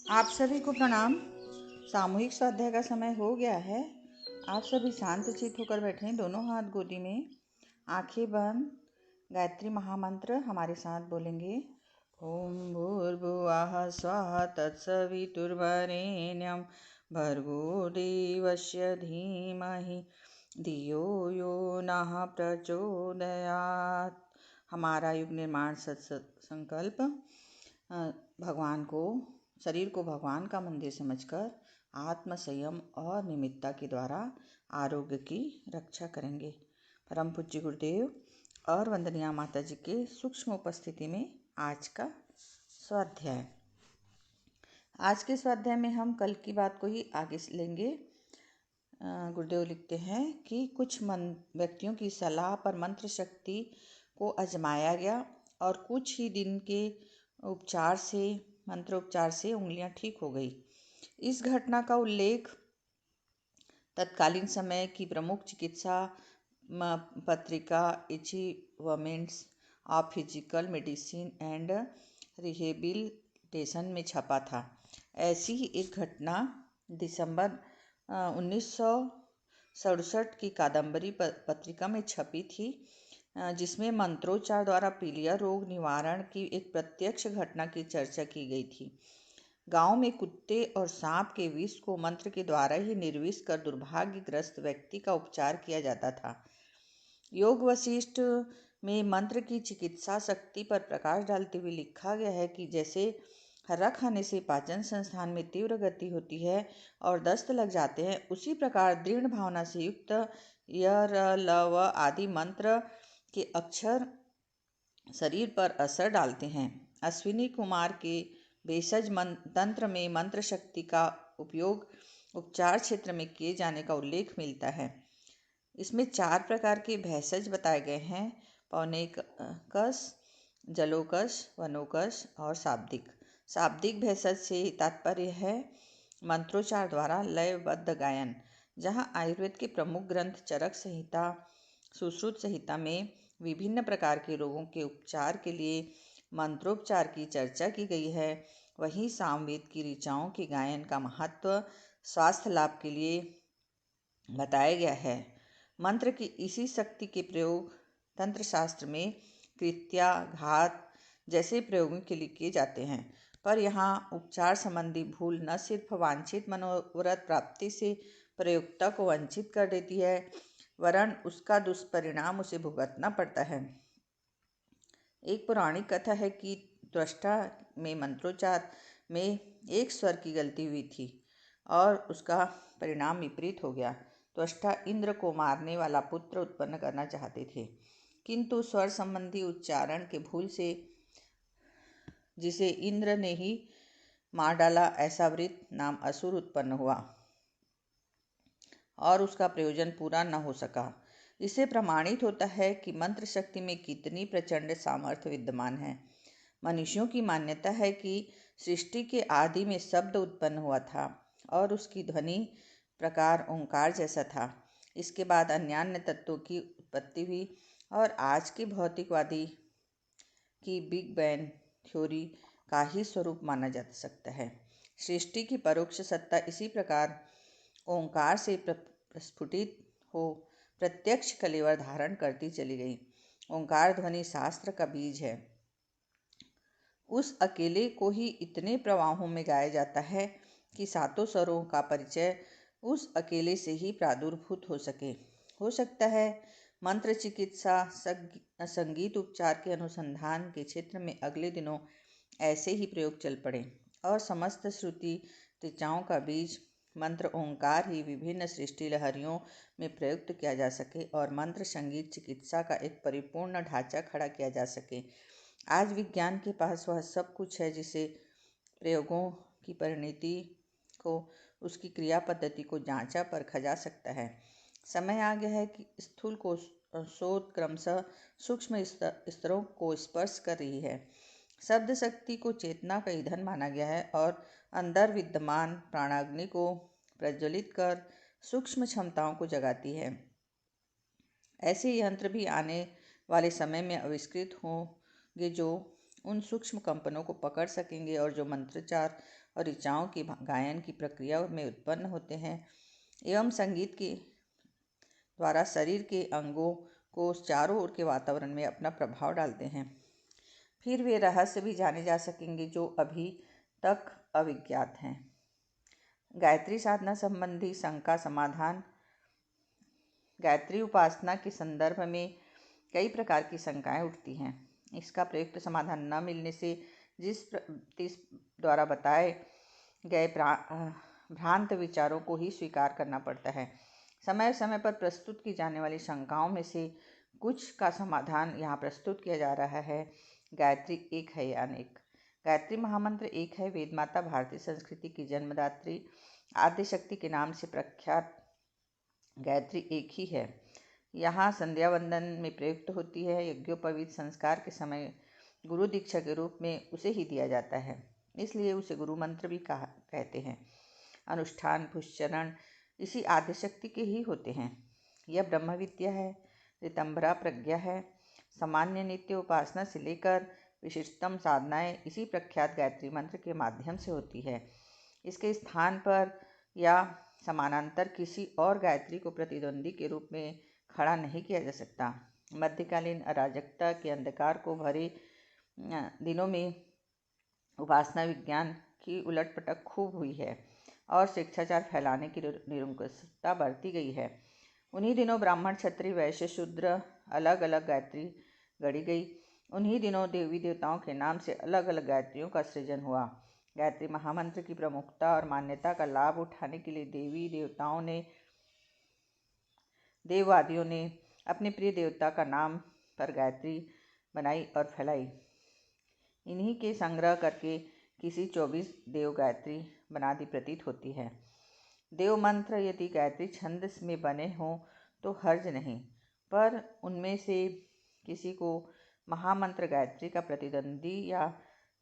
आप सभी को प्रणाम। सामूहिक स्वाध्याय का समय हो गया है। आप सभी शांत चित्त होकर बैठें, दोनों हाथ गोदी में, आंखें बंद। गायत्री महामंत्र हमारे साथ बोलेंगे। ओम भूर्भुवः स्वः तत्सवितुर्वरेण्यं भर्गो देवस्य धीमहि धियो यो नः प्रचोदयात्। हमारा युग निर्माण संकल्प। भगवान को शरीर को भगवान का मंदिर समझकर आत्म संयम और निमित्ता के द्वारा आरोग्य की रक्षा करेंगे। परम पूज्य गुरुदेव और वंदनीय माता जी के सूक्ष्म उपस्थिति में आज का स्वाध्याय। आज के स्वाध्याय में हम कल की बात को ही आगे लेंगे। गुरुदेव लिखते हैं कि कुछ व्यक्तियों की सलाह पर मंत्र शक्ति को आजमाया गया और कुछ ही दिन के मंत्रोपचार से उंगलियां ठीक हो गई। इस घटना का उल्लेख तत्कालीन समय की प्रमुख चिकित्सा पत्रिका achievements of physical medicine and rehabilitation में छपा था। ऐसी ही एक घटना दिसंबर 1967 की कादम्बरी पत्रिका में छपी थी, जिसमें मंत्रोच्चार द्वारा पीलिया रोग निवारण की एक प्रत्यक्ष घटना की चर्चा की गई थी। गांव में कुत्ते और सांप के विष को मंत्र के द्वारा ही निर्विष कर दुर्भाग्यग्रस्त व्यक्ति का उपचार किया जाता था। योग वशिष्ठ में मंत्र की चिकित्सा शक्ति पर प्रकाश डालते हुए लिखा गया है कि जैसे हर्रा खाने से पाचन संस्थान में तीव्र गति होती है और दस्त लग जाते हैं, उसी प्रकार दृढ़ भावना से युक्त य र ल व आदि मंत्र के अक्षर शरीर पर असर डालते हैं। अश्विनी कुमार के भेषज तंत्र में मंत्र शक्ति का उपयोग उपचार क्षेत्र में किए जाने का उल्लेख मिलता है। इसमें 4 प्रकार के भेषज बताए गए हैं: पौनेकस, जलोकस, वनोकस और शाब्दिक। शाब्दिक भेषज से तात्पर्य है मंत्रोच्चार द्वारा लयबद्ध गायन। जहां आयुर्वेद के प्रमुख ग्रंथ चरक संहिता, सुश्रुत संहिता में विभिन्न प्रकार के रोगों के उपचार के लिए मंत्रोपचार की चर्चा की गई है, वहीं सामवेद की ऋचाओं के गायन का महत्व स्वास्थ्य लाभ के लिए बताया गया है। मंत्र की इसी शक्ति के प्रयोग तंत्र शास्त्र में कृत्याघात जैसे प्रयोगों के लिए किए जाते हैं, पर यहाँ उपचार संबंधी भूल न सिर्फ वांछित मनोरथ प्राप्ति से प्रयोक्ता को वंचित कर देती है, वरन उसका दुष्परिणाम उसे भुगतना पड़ता है। एक पौराणिक कथा है कि त्वष्टा में मंत्रोच्चार में एक स्वर की गलती हुई थी और उसका परिणाम विपरीत हो गया। त्वष्टा इंद्र को मारने वाला पुत्र उत्पन्न करना चाहते थे, किंतु स्वर संबंधी उच्चारण के भूल से जिसे इंद्र ने ही मार डाला, ऐसा वृत्त नाम असुर उत्पन्न हुआ और उसका प्रयोजन पूरा न हो सका। इससे प्रमाणित होता है कि मंत्र शक्ति में कितनी प्रचंड सामर्थ्य विद्यमान है। मनुष्यों की मान्यता है कि सृष्टि के आदि में शब्द उत्पन्न हुआ था और उसकी ध्वनि प्रकार ओंकार जैसा था। इसके बाद अन्य तत्वों की उत्पत्ति हुई और आज के भौतिकवादी की बिग बैंग थ्योरी का ही स्वरूप माना जा सकता है। सृष्टि की परोक्ष सत्ता इसी प्रकार ओंकार से प्रस्फुटित हो प्रत्यक्ष कलेवर धारण करती चली गई। ओंकार ध्वनि शास्त्र का बीज है। उस अकेले को ही इतने प्रवाहों में गाया जाता है कि सातों स्वरों का परिचय उस अकेले से ही प्रादुर्भूत हो सके। हो सकता है मंत्र चिकित्सा संगीत उपचार के अनुसंधान के क्षेत्र में अगले दिनों ऐसे ही प्रयोग चल पड़े और समस्त श्रुति ऋचाओं का बीज मंत्र ओंकार ही विभिन्न सृष्टि लहरियों में प्रयुक्त किया जा सके और मंत्र संगीत चिकित्सा का एक परिपूर्ण ढांचा खड़ा किया जा सके। आज विज्ञान के पास वह सब कुछ है जिसे प्रयोगों की परिणति को, उसकी क्रिया पद्धति को जांचा परखा जा सकता है। समय आ गया है कि स्थूल को शोध क्रमशः सूक्ष्म स्तरों को स्पर्श कर रही है। शब्द शक्ति को चेतना का ईंधन माना गया है और अंदर विद्यमान प्राणाग्नि को प्रज्वलित कर सूक्ष्म क्षमताओं को जगाती है। ऐसे यंत्र भी आने वाले समय में आविष्कृत होंगे जो उन सूक्ष्म कंपनों को पकड़ सकेंगे और जो मंत्रोच्चार और ऋचाओं के गायन की प्रक्रिया में उत्पन्न होते हैं एवं संगीत के द्वारा शरीर के अंगों को चारों ओर के वातावरण में अपना प्रभाव डालते हैं। फिर वे रहस्य भी जाने जा सकेंगे जो अभी तक अविज्ञात हैं। गायत्री साधना संबंधी शंका समाधान। गायत्री उपासना के संदर्भ में कई प्रकार की शंकाएं उठती हैं। इसका प्रयुक्त समाधान न मिलने से जिस द्वारा बताए गए भ्रांत विचारों को ही स्वीकार करना पड़ता है। समय समय पर प्रस्तुत की जाने वाली शंकाओं में से कुछ का समाधान यहाँ प्रस्तुत किया जा रहा है। गायत्री एक है या अनेक। गायत्री महामंत्र एक है। वेद माता भारतीय संस्कृति की जन्मदात्री आद्य शक्ति के नाम से प्रख्यात गायत्री एक ही है। यहाँ संध्या वंदन में प्रयुक्त होती है। यज्ञोपवीत संस्कार के समय गुरु दीक्षा के रूप में उसे ही दिया जाता है, इसलिए उसे गुरु मंत्र भी कहते हैं। अनुष्ठान पुष्चरण इसी आद्यशक्ति के ही होते हैं। यह ब्रह्म विद्या है, ऋतंभरा प्रज्ञा है। सामान्य नित्य उपासना से लेकर विशिष्टतम साधनाएं इसी प्रख्यात गायत्री मंत्र के माध्यम से होती है। इसके स्थान पर या समानांतर किसी और गायत्री को प्रतिद्वंदी के रूप में खड़ा नहीं किया जा सकता। मध्यकालीन अराजकता के अंधकार को भरे दिनों में उपासना विज्ञान की उलटपटक खूब हुई है और शिक्षाचार फैलाने की निरंकुशता बरती गई है। उन्हीं दिनों ब्राह्मण क्षत्रिय वैश्य शूद्र अलग अलग गायत्री गढ़ी गई। उन्हीं दिनों देवी देवताओं के नाम से अलग अलग गायत्रियों का सृजन हुआ। गायत्री महामंत्र की प्रमुखता और मान्यता का लाभ उठाने के लिए देवी देवताओं ने देववादियों ने अपने प्रिय देवता का नाम पर गायत्री बनाई और फैलाई। इन्हीं के संग्रह करके किसी 24 देव गायत्री बना दी प्रतीत होती है। देव मंत्र यदि गायत्री छंद में बने हों तो हर्ज नहीं, पर उनमें से किसी को महामंत्र गायत्री का प्रतिद्वंदी या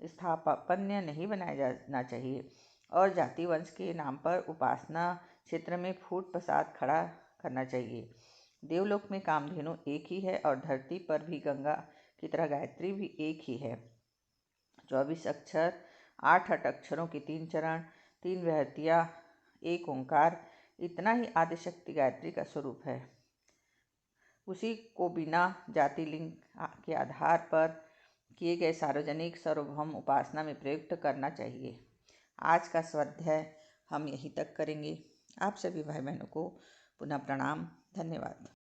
स्थापन्य नहीं बनाया जाना चाहिए और जाति वंश के नाम पर उपासना क्षेत्र में फूट फसाद खड़ा करना चाहिए। देवलोक में कामधेनु एक ही है और धरती पर भी गंगा की तरह गायत्री भी एक ही है। 24 अक्षर, 8 अक्षरों की 3 चरण, 3 विभूतियाँ, 1 ओंकार, इतना ही आदिशक्ति गायत्री का स्वरूप है। उसी को बिना जाति लिंग के आधार पर किए गए सार्वजनिक सार्वभौम उपासना में प्रयुक्त करना चाहिए। आज का स्वाध्याय हम यहीं तक करेंगे। आप सभी भाई बहनों को पुनः प्रणाम। धन्यवाद।